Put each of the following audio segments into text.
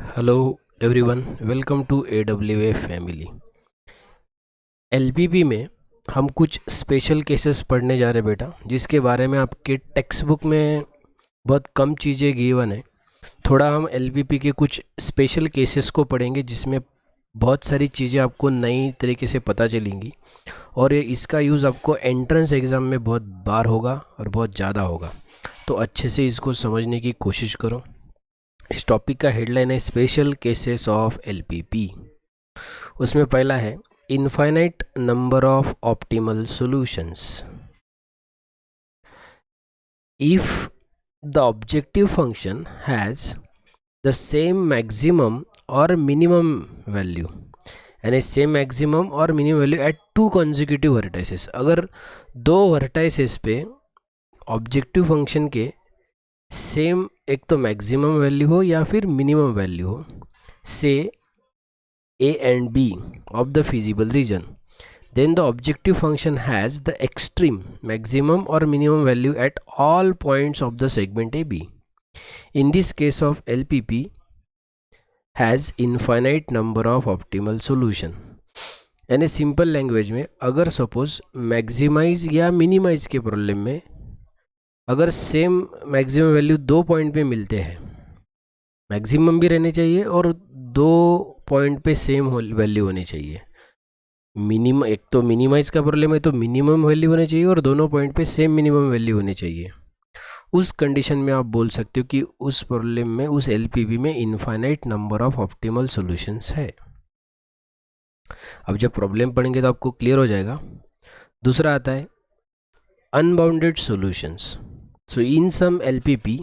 Hello everyone, welcome to AWA family. LPP में हम कुछ स्पेशल केसेस पढ़ने जा रहे बेटा, जिसके बारे में आपके टेक्स्ट बुक में बहुत कम चीज़ें गिवन है। थोड़ा हम एलपीपी के कुछ स्पेशल केसेस को पढ़ेंगे जिसमें बहुत सारी चीज़ें आपको नई तरीके से पता चलेंगी और इसका यूज़ आपको एंट्रेंस एग्ज़ाम में बहुत बार होगा और बहुत ज़्यादा होगा। तो अच्छे से इसको समझने की कोशिश करो। इस टॉपिक का हेडलाइन है स्पेशल केसेस ऑफ एलपीपी। उसमें पहला है infinite number of optimal solutions. If the objective function has the same maximum और मिनिमम वैल्यू, यानी सेम मैक्सिमम और minimum value at two consecutive vertices. अगर दो वर्टाइसेस पे ऑब्जेक्टिव फंक्शन के सेम एक तो मैक्सिमम वैल्यू हो या फिर मिनिमम वैल्यू हो, से A and B of the feasible region, then the objective function has the extreme maximum or minimum value at all points of the segment AB. In this case of LPP has infinite number of optimal solution. यानी simple language में अगर suppose maximise या minimise के problem में अगर same maximum value दो point पे मिलते हैं, मैक्सिमम भी रहने चाहिए और दो पॉइंट पे सेम वैल्यू होनी चाहिए। मिनिमम एक तो मिनिमाइज का प्रॉब्लम है तो मिनिमम वैल्यू होनी चाहिए और दोनों पॉइंट पे सेम मिनिमम वैल्यू होनी चाहिए। उस कंडीशन में आप बोल सकते हो कि उस प्रॉब्लम में, उस एलपीबी में infinite number of optimal solutions है। अब जब प्रॉब्लम पढ़ेंगे तो आपको क्लियर हो जाएगा। दूसरा आता है unbounded solutions. So in some LPP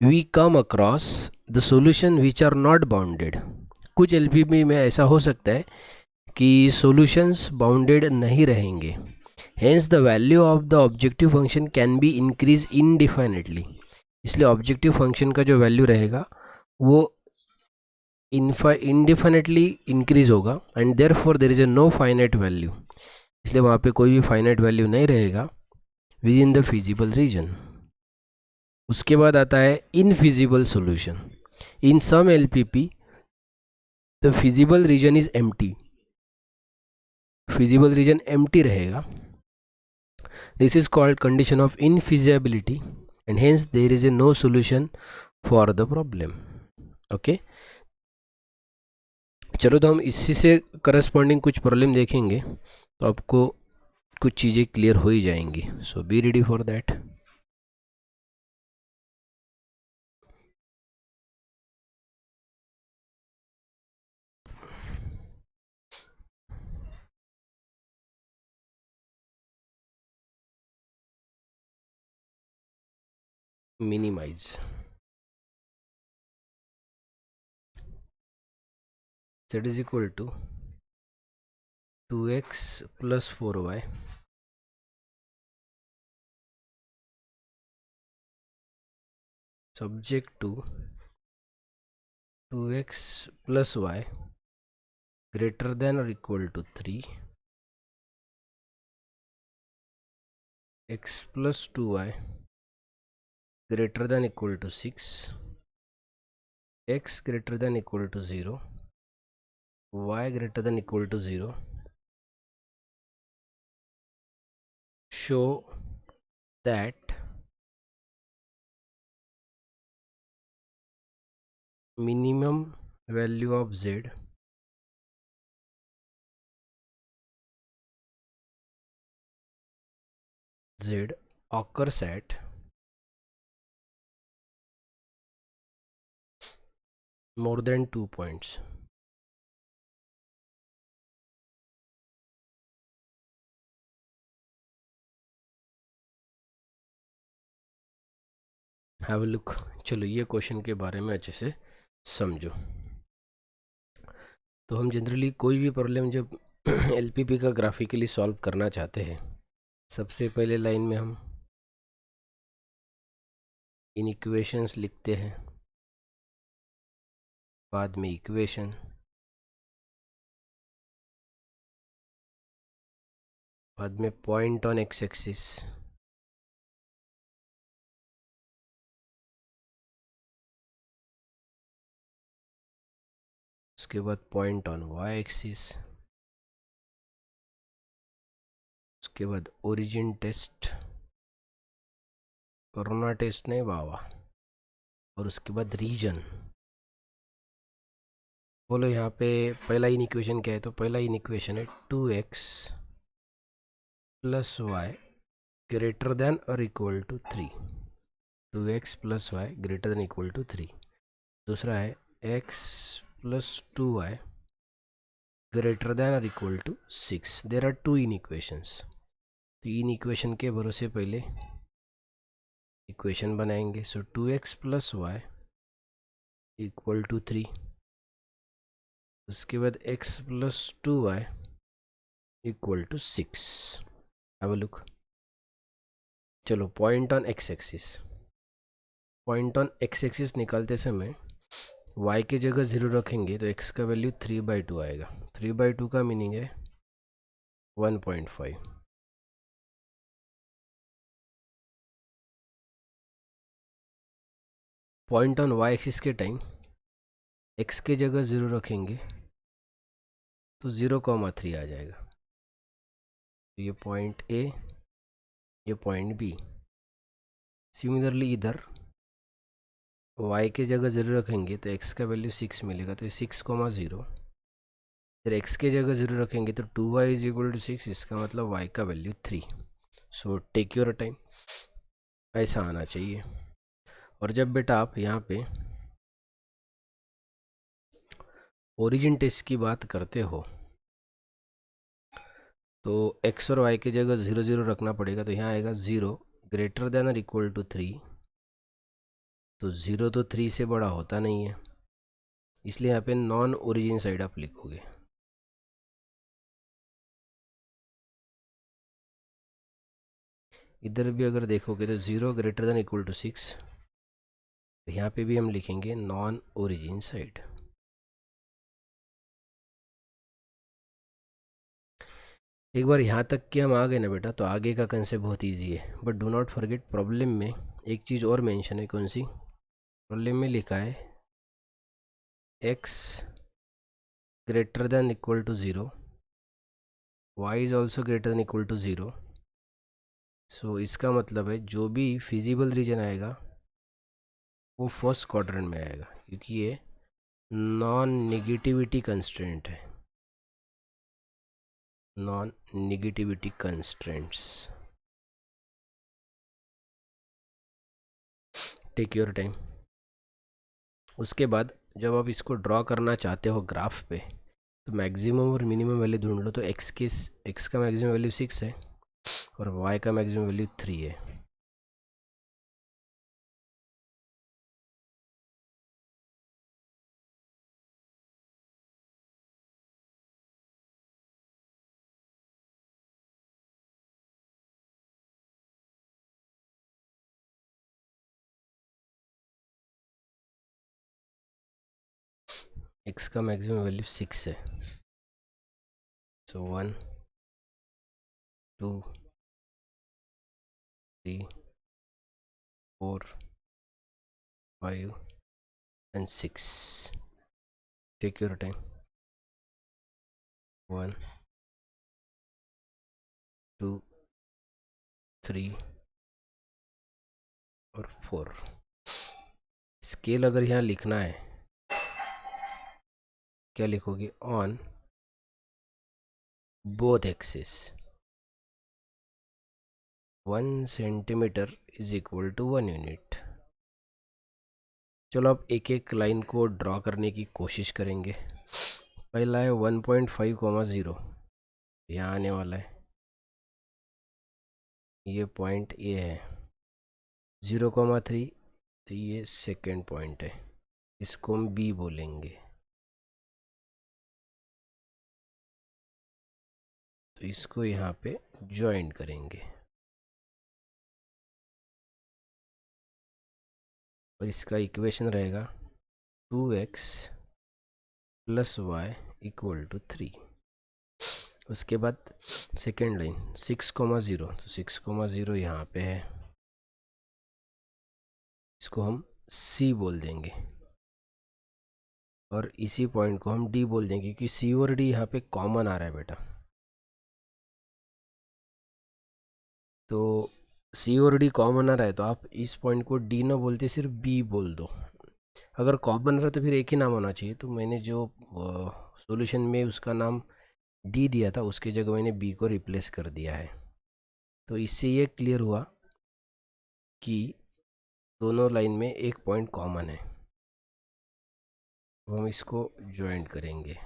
we come across the solution which are not bounded. कुछ एलपीबी में ऐसा हो सकता है कि सॉल्यूशंस बाउंडेड नहीं रहेंगे। Hence the value of the objective function can be increase indefinitely. इसलिए ऑब्जेक्टिव फंक्शन का जो वैल्यू रहेगा वो इनडिफाइनेटली इंक्रीज होगा and therefore there is a no finite value. इसलिए वहाँ पे कोई भी फाइनाइट वैल्यू नहीं रहेगा within the feasible region. उसके बाद आता है infeasible solution. In some LPP the feasible region is empty. Feasible region empty रहेगा। This is called condition of infeasibility and hence there is a no solution for the problem. Okay, चलो तो हम इसी से करस्पॉन्डिंग कुछ problem देखेंगे तो आपको कुछ चीज़ें क्लियर हो ही जाएंगी। So be ready for that. Minimise z is equal to 2x plus 4y subject to 2x plus y greater than or equal to 3, x plus 2y greater than equal to 6, x greater than equal to 0, y greater than equal to 0. Show that minimum value of z occurs at more than 2 points. Have a look. चलो ये question के बारे में अच्छे से समझो। तो हम जनरली कोई भी प्रॉब्लम जब एलपीपी का ग्राफिकली सॉल्व करना चाहते हैं, सबसे पहले लाइन में हम इन इक्वेशंस लिखते हैं, बाद में इक्वेशन, बाद में पॉइंट ऑन एक्स एक्सिस, उसके बाद पॉइंट ऑन वाई एक्सिस, उसके बाद ओरिजिन टेस्ट, कोरोना टेस्ट नहीं बाबा, और उसके बाद रीजन। बोलो यहाँ पे पहला इन इक्वेशन क्या है, तो पहला इन इक्वेशन है 2x plus y greater than और equal to 3, 2x plus y greater than equal to 3। दूसरा है x plus 2y greater than और equal to 6। There are two inequations. तो इन इक्वेशन के भरोसे पहले इक्वेशन बनाएंगे। So 2x plus y equal to 3, उसके बाद x plus 2y equal to 6। Have a look. चलो point on x axis, point on x axis निकालते समय y की जगह 0 रखेंगे तो x का वैल्यू 3/2 आएगा। 3/2 का मीनिंग है 1.5। पॉइंट ऑन y एक्सिस के टाइम x के जगह 0 रखेंगे तो 0,3 आ जाएगा। तो ये पॉइंट A, ये पॉइंट B। सिमिलरली इधर y के जगह 0 रखेंगे तो x का वैल्यू 6 मिलेगा, तो ये 6,0। फिर x के जगह 0 रखेंगे तो 2y इज इक्वल टू 6, इसका मतलब y का value 3। So take your time, ऐसा आना चाहिए। और जब बेटा आप यहाँ पे ओरिजिन टेस्ट की बात करते हो तो x और y की जगह 0 0 रखना पड़ेगा। तो यहाँ आएगा 0 ग्रेटर देन और इक्वल टू 3। तो 0 तो 3 से बड़ा होता नहीं है, इसलिए यहाँ पे नॉन ओरिजिन साइड आप लिखोगे। इधर भी अगर देखोगे तो 0 ग्रेटर देन इक्वल टू 6, यहाँ पे भी हम लिखेंगे नॉन ओरिजिन साइड। एक बार यहाँ तक कि हम आ गए ना बेटा, तो आगे का कंसेप्ट बहुत इजी है। But do not forget, problem में एक चीज़ और मेंशन है। कौन सी? प्रॉब्लम में लिखा है x greater than equal to 0, y is also greater than equal to 0। So इसका मतलब है जो भी फिजिबल रीजन आएगा वो फर्स्ट क्वाड्रेंट में आएगा, क्योंकि ये नॉन नेगेटिविटी कंस्ट्रेंट है। Non negativity constraints. Take your time. उसके बाद जब आप इसको ड्रॉ करना चाहते हो ग्राफ पे, तो मैक्सिमम और मिनिमम वैल्यू ढूंढ लो। तो x का मैक्सिमम वैल्यू 6 है और y का मैक्सिमम वैल्यू 3 है। x का मैक्सिमम वैल्यू 6 है। सो 1 2 3 4 5 and 6. Take your time. 1 2 3 और 4। स्केल अगर यहाँ लिखना है, क्या लिखोगे? On both axis 1 centimetre is equal to 1 unit. चलो अब एक एक लाइन को ड्रॉ करने की कोशिश करेंगे। पहला है 1.5,0, यहाँ आने वाला है। ये पॉइंट ए है। 0,3, तो ये सेकेंड पॉइंट है, इसको हम बी बोलेंगे। तो इसको यहाँ पे ज्वाइन करेंगे और इसका इक्वेशन रहेगा 2x plus y equal to 3। उसके बाद सेकेंड लाइन 6,0, तो 6,0 यहाँ पे है, इसको हम C बोल देंगे। और इसी पॉइंट को हम डी बोल देंगे क्योंकि सी और डी यहाँ पे कॉमन आ रहा है बेटा। तो सी और डी कॉमन आ रहा है तो आप इस पॉइंट को डी ना बोलते सिर्फ बी बोल दो। अगर कॉमन रहा तो फिर एक ही नाम होना चाहिए, तो मैंने जो सॉल्यूशन में उसका नाम डी दिया था उसकी जगह मैंने बी को रिप्लेस कर दिया है। तो इससे ये क्लियर हुआ कि दोनों लाइन में एक पॉइंट कॉमन है। हम इसको ज्वाइंट करेंगे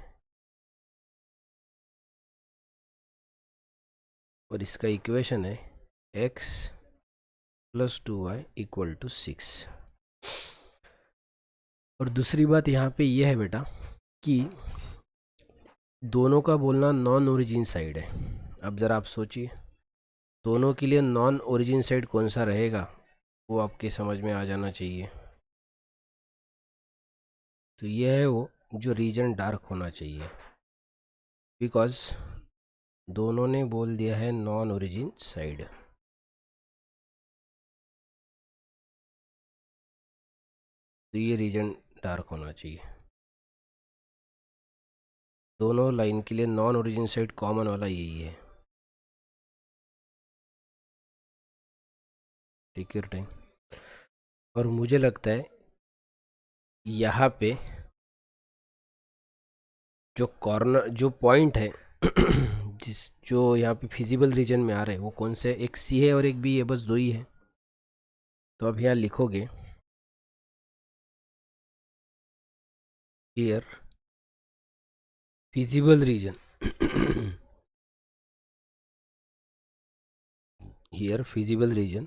और इसका इक्वेशन है x + 2y = 6। और दूसरी बात यहाँ पे ये है बेटा कि दोनों का बोलना नॉन ओरिजिन साइड है। अब ज़रा आप सोचिए दोनों के लिए नॉन ओरिजिन साइड कौन सा रहेगा, वो आपके समझ में आ जाना चाहिए। तो ये है वो जो रीजन डार्क होना चाहिए, बिकॉज दोनों ने बोल दिया है नॉन ओरिजिन साइड। तो ये रीजन डार्क होना चाहिए। दोनों लाइन के लिए नॉन ओरिजिन साइड कॉमन वाला यही है। ठीक है टाइम। और मुझे लगता है यहाँ पे जो कॉर्नर जो पॉइंट है जिस जो यहाँ पे फिजिबल रीजन में आ रहे हैं वो कौन से, एक सी है और एक बी है, बस दो ही है। तो अब यहाँ लिखोगे here feasible region here feasible region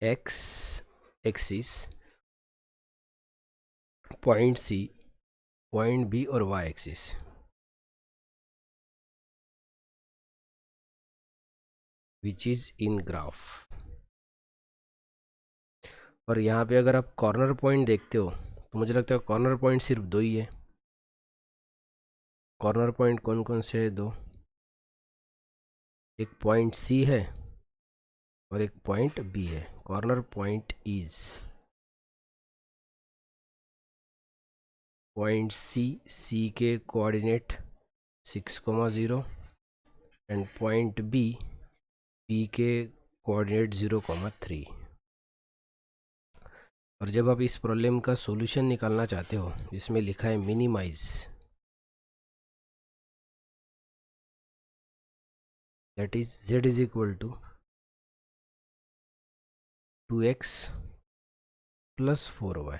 x axis, point C, point B और y axis. Which is in graph. और यहाँ पे अगर आप कॉर्नर पॉइंट देखते हो तो मुझे लगता है कॉर्नर पॉइंट सिर्फ दो ही है। कॉर्नर पॉइंट कौन कौन से है? दो, एक पॉइंट सी है और एक पॉइंट बी है। Corner point is point C, C के coordinate 6,0 and point B, B के कोऑर्डिनेट 0,3। और जब आप इस प्रॉब्लम का सॉल्यूशन निकालना चाहते हो जिसमें लिखा है minimise, that is z is equal to 2x + 4y।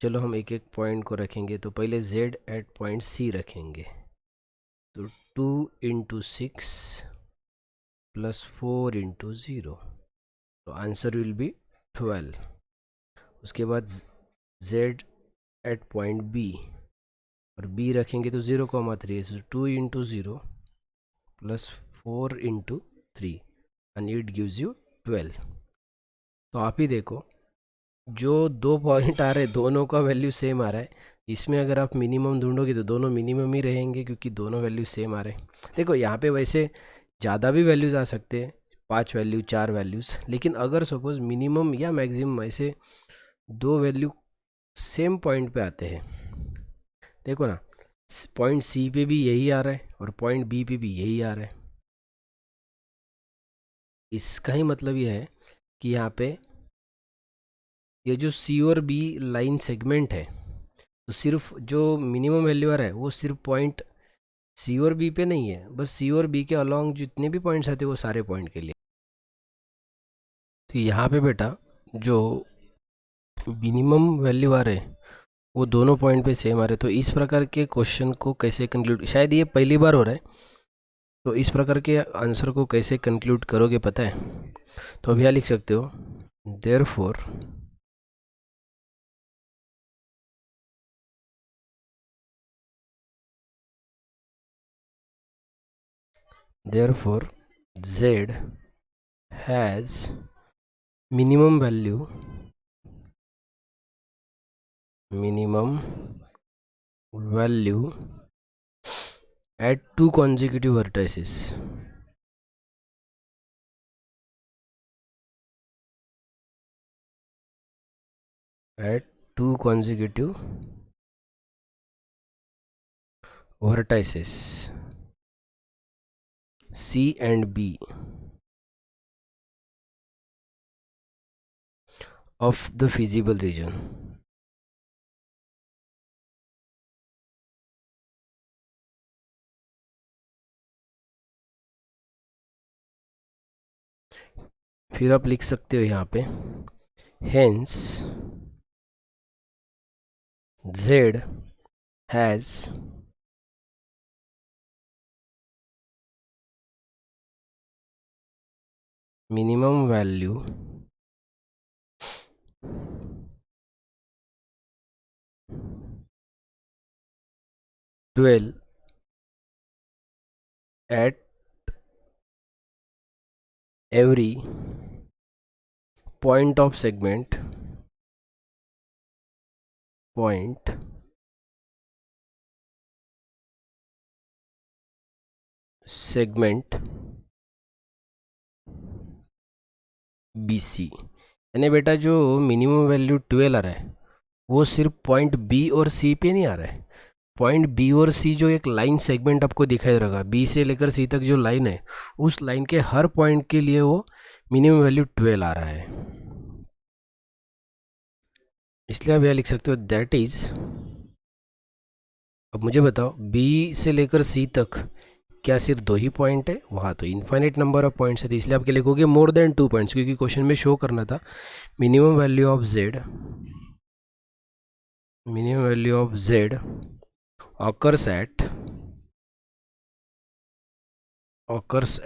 चलो हम एक एक पॉइंट को रखेंगे। तो पहले z एट पॉइंट सी रखेंगे। तो 2 × 6 + 4 × 0, तो आंसर विल बी 12। उसके बाद z एट पॉइंट बी, और b रखेंगे तो 0,3, so 2 × 0 + 4 × 3 and it gives you 12। तो आप ही देखो जो दो पॉइंट आ रहे हैं दोनों का वैल्यू सेम आ रहा है। इसमें अगर आप मिनिमम ढूंढोगे तो दोनों मिनिमम ही रहेंगे क्योंकि दोनों वैल्यू सेम आ रहे हैं। देखो यहाँ पे वैसे ज़्यादा भी वैल्यूज़ आ सकते हैं, 5 वैल्यू 4 वैल्यूज़, लेकिन अगर सपोज मिनिमम या मैक्सिमम ऐसे दो वैल्यू सेम पॉइंट पे आते हैं, देखो ना पॉइंट सी पे भी यही आ रहा है और पॉइंट बी पे भी यही आ रहा है। इसका ही मतलब यह है कि यहाँ पे ये जो सी और बी लाइन सेगमेंट है, तो सिर्फ जो मिनिमम वैल्यू आ रहा है वो सिर्फ पॉइंट सी और बी पे नहीं है, बस सी और बी के अलॉन्ग जितने भी पॉइंट्स आते हैं वो सारे पॉइंट के लिए। तो यहाँ पे बेटा जो मिनिमम वैल्यू आ रहे हैं वो दोनों पॉइंट पे सेम आ रहे हैं। तो इस प्रकार के क्वेश्चन को कैसे कंक्लूड, शायद ये पहली बार हो रहा है, तो इस प्रकार के आंसर को कैसे कंक्लूड करोगे पता है? तो अब यहाँ लिख सकते हो therefore therefore z has minimum value at two consecutive vertices. At two consecutive vertices C and B of the feasible region. फिर आप लिख सकते हो यहाँ पे hence Z has minimum value dwell at every point of segment BC। यानी बेटा जो मिनिमम वैल्यू 12 आ रहा है वो सिर्फ पॉइंट बी और सी पे नहीं आ रहा है। पॉइंट बी और सी जो एक लाइन सेगमेंट आपको दिखाई दे रहा, बी से लेकर सी तक जो लाइन है उस लाइन के हर पॉइंट के लिए वो मिनिमम वैल्यू 12 आ रहा है। इसलिए आप यह लिख सकते हो दैट इज, अब मुझे बताओ बी से लेकर सी तक क्या सिर्फ 2 ही पॉइंट है? वहाँ तो इन्फाइनाइट नंबर ऑफ पॉइंट्स है, तो इसलिए आपके लिखोगे मोर देन 2 पॉइंट्स, क्योंकि क्वेश्चन में शो करना था minimum value of Z occurs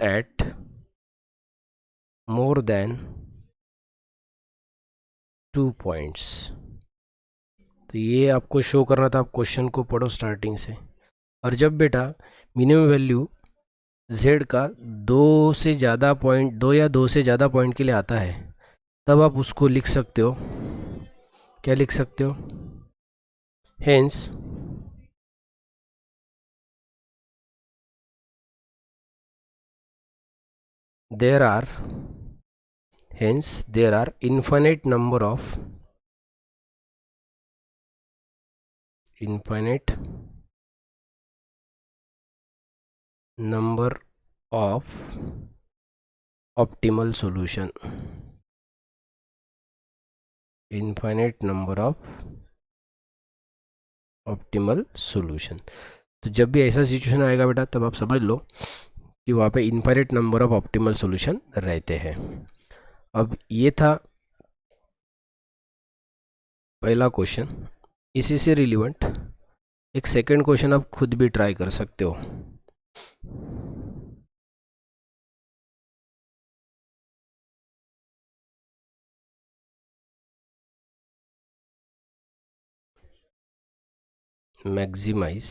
at more than 2 points। तो ये आपको शो करना था। आप क्वेश्चन को पढ़ो स्टार्टिंग से। और जब बेटा मिनिमम वैल्यू z का 2 से ज़्यादा पॉइंट, 2 या 2 से ज़्यादा पॉइंट के लिए आता है, तब आप उसको लिख सकते हो, क्या लिख सकते हो? Hence there are infinite number of optimal solution, infinite number of optimal solution। तो जब भी ऐसा सिचुएशन आएगा बेटा तब आप समझ लो कि वहाँ पे infinite number of optimal solution रहते हैं। अब ये था पहला क्वेश्चन। इसी से रिलेवेंट एक सेकंड क्वेश्चन आप खुद भी ट्राई कर सकते हो। Maximise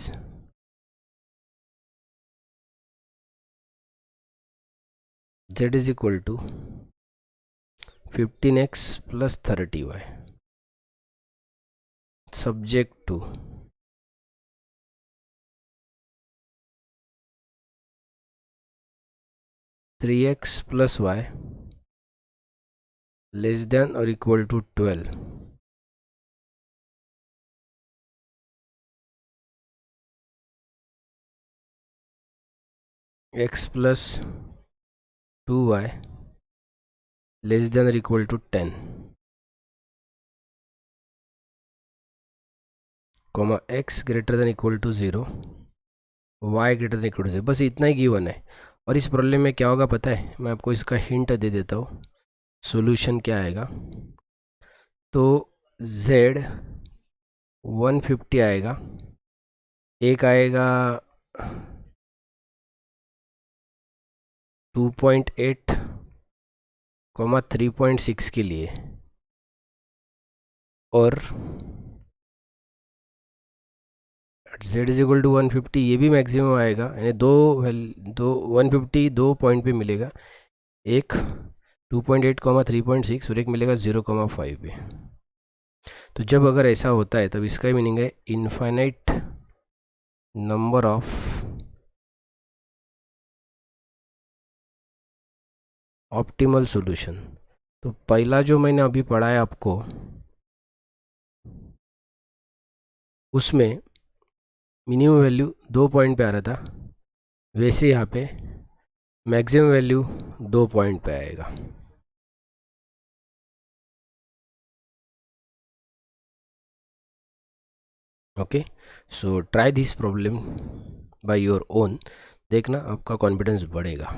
z is equal to 15x plus 30y subject to three x plus y less than और equal to 12। X plus 2y less than और equal to 10, comma x greater than equal to 0, y greater than equal to 0। बस इतना ही given है। और इस problem में क्या होगा पता है? मैं आपको इसका हिंट दे देता हूँ, सॉल्यूशन क्या आएगा। तो z 150 आएगा, एक आएगा 2.8 कॉमा 3.6 के लिए, और z इज इक्वल टू 150 ये भी मैक्सिमम आएगा, यानी दो 150 दो पॉइंट पे मिलेगा, एक 2.8 कॉमा 3.6 और एक मिलेगा 0,5 पे। तो जब अगर ऐसा होता है तब इसका मीनिंग है infinite number of optimal solution. तो पहला जो मैंने अभी पढ़ा है आपको, उसमें मिनिमम वैल्यू 2 पॉइंट पे आ रहा था, वैसे यहाँ पे मैक्सिमम वैल्यू 2 पॉइंट पे आएगा। Okay, so try this problem by your own, देखना आपका कॉन्फिडेंस बढ़ेगा।